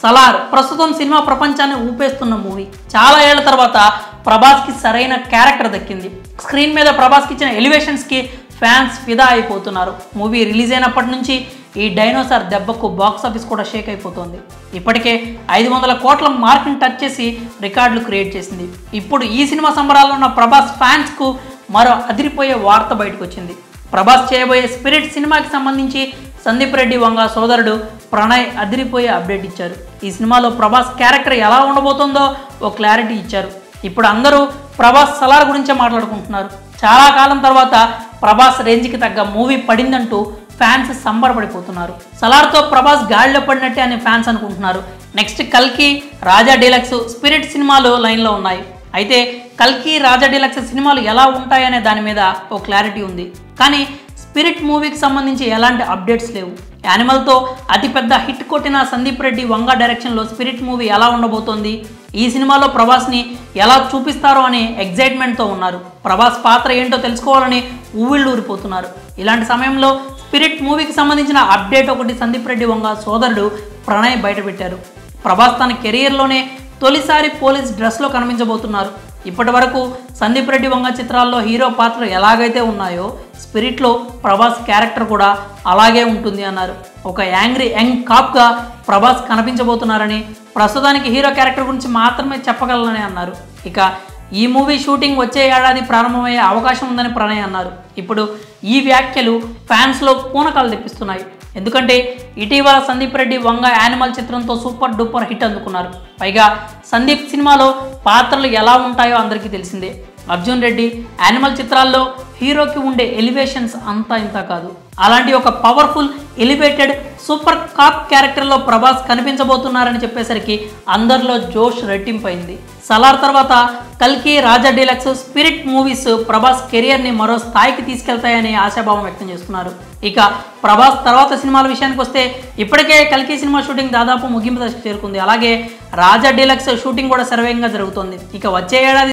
సలార్ ప్రస్తుతం సినిమా ప్రపంచాన్ని ఊపేస్తున్న మూవీ. చాలా ఏళ్ల తర్వాత ప్రభాస్కి సరైన క్యారెక్టర్ దక్కింది. స్క్రీన్ మీద ప్రభాస్కి ఇచ్చిన ఎలివేషన్స్కి ఫ్యాన్స్ ఫిదా అయిపోతున్నారు. మూవీ రిలీజ్ అయినప్పటి నుంచి ఈ డైనోసార్ దెబ్బకు బాక్స్ ఆఫీస్ కూడా షేక్ అయిపోతుంది. ఇప్పటికే 500 కోట్ల మార్క్ని టచ్ చేసి రికార్డులు క్రియేట్ చేసింది. ఇప్పుడు ఈ సినిమా సంబరాల్లో ఉన్న ప్రభాస్ ఫ్యాన్స్కు మరో అదిరిపోయే వార్త బయటకు వచ్చింది. ప్రభాస్ చేయబోయే స్పిరిట్ సినిమాకి సంబంధించి సందీప్ రెడ్డి వంగ సోదరుడు ప్రణయ్ అదిరిపోయే అప్డేట్ ఇచ్చారు. ఈ సినిమాలో ప్రభాస్ క్యారెక్టర్ ఎలా ఉండబోతుందో ఓ క్లారిటీ ఇచ్చారు. ఇప్పుడు అందరూ ప్రభాస్ సలార్ గురించే మాట్లాడుకుంటున్నారు. చాలా కాలం తర్వాత ప్రభాస్ రేంజ్కి తగ్గ మూవీ పడిందంటూ ఫ్యాన్స్ సంబరపడిపోతున్నారు. సలార్తో ప్రభాస్ గాడిలో పడినట్టే అని ఫ్యాన్స్ అనుకుంటున్నారు. నెక్స్ట్ కల్కి, రాజా డీలక్స్, స్పిరిట్ సినిమాలు లైన్లో ఉన్నాయి. అయితే కల్కి, రాజా డీలక్స్ సినిమాలు ఎలా ఉంటాయనే దాని మీద ఓ క్లారిటీ ఉంది. కానీ స్పిరిట్ మూవీకి సంబంధించి ఎలాంటి అప్డేట్స్ లేవు. యానిమల్తో అతిపెద్ద హిట్ కొట్టిన సందీప్ రెడ్డి వంగ డైరెక్షన్లో స్పిరిట్ మూవీ ఎలా ఉండబోతోంది, ఈ సినిమాలో ప్రభాస్ని ఎలా చూపిస్తారో అని ఎగ్జైట్మెంట్తో ఉన్నారు. ప్రభాస్ పాత్ర ఏంటో తెలుసుకోవాలని ఊవిళ్ళు ఊరిపోతున్నారు. ఇలాంటి సమయంలో స్పిరిట్ మూవీకి సంబంధించిన అప్డేట్ ఒకటి సందీప్ రెడ్డి వంగ సోదరుడు ప్రణయ్ బయటపెట్టారు. ప్రభాస్ తన కెరియర్లోనే తొలిసారి పోలీస్ డ్రెస్లో కనిపించబోతున్నారు. ఇప్పటి వరకు సందీప్ రెడ్డి వంగ చిత్రాల్లో హీరో పాత్ర ఎలాగైతే ఉన్నాయో స్పిరిట్లో ప్రభాస్ క్యారెక్టర్ కూడా అలాగే ఉంటుంది అన్నారు. ఒక యాంగ్రీ యంగ్ కాప్గా ప్రభాస్ కనిపించబోతున్నారని, ప్రస్తుతానికి హీరో క్యారెక్టర్ గురించి మాత్రమే చెప్పగలనని అన్నారు. ఇక ఈ మూవీ షూటింగ్ వచ్చే ఏడాది ప్రారంభమయ్యే అవకాశం ఉందని ప్రణయ్ అన్నారు. ఇప్పుడు ఈ వ్యాఖ్యలు ఫ్యాన్స్లో పూనకాలు తెప్పిస్తున్నాయి. ఎందుకంటే ఇటీవల సందీప్ రెడ్డి వంగ యానిమల్ చిత్రంతో సూపర్ డూపర్ హిట్ అందుకున్నారు. పైగా సందీప్ సినిమాలో పాత్రలు ఎలా ఉంటాయో అందరికీ తెలిసిందే. అర్జున్ రెడ్డి యానిమల్ చిత్రాల్లో హీరోకి ఉండే ఎలివేషన్స్ అంతా ఇంత కాదు. అలాంటి ఒక పవర్ఫుల్ ఎలివేటెడ్ సూపర్ కాప్ క్యారెక్టర్లో ప్రభాస్ కనిపించబోతున్నారని చెప్పేసరికి అందరిలో జోష్ రెట్టింపైంది. సలార్ తర్వాత కల్కి, రాజా డీలక్స్, స్పిరిట్ మూవీస్ ప్రభాస్ కెరియర్ని మరో స్థాయికి తీసుకెళ్తాయని ఆశాభావం వ్యక్తం చేస్తున్నారు. ఇక ప్రభాస్ తర్వాత సినిమాల విషయానికి వస్తే ఇప్పటికే కల్కి సినిమా షూటింగ్ దాదాపు ముగింపు దశకు చేరుకుంది. అలాగే రాజా డీలక్స్ షూటింగ్ కూడా శరవేగంగా జరుగుతోంది. ఇక వచ్చే ఏడాది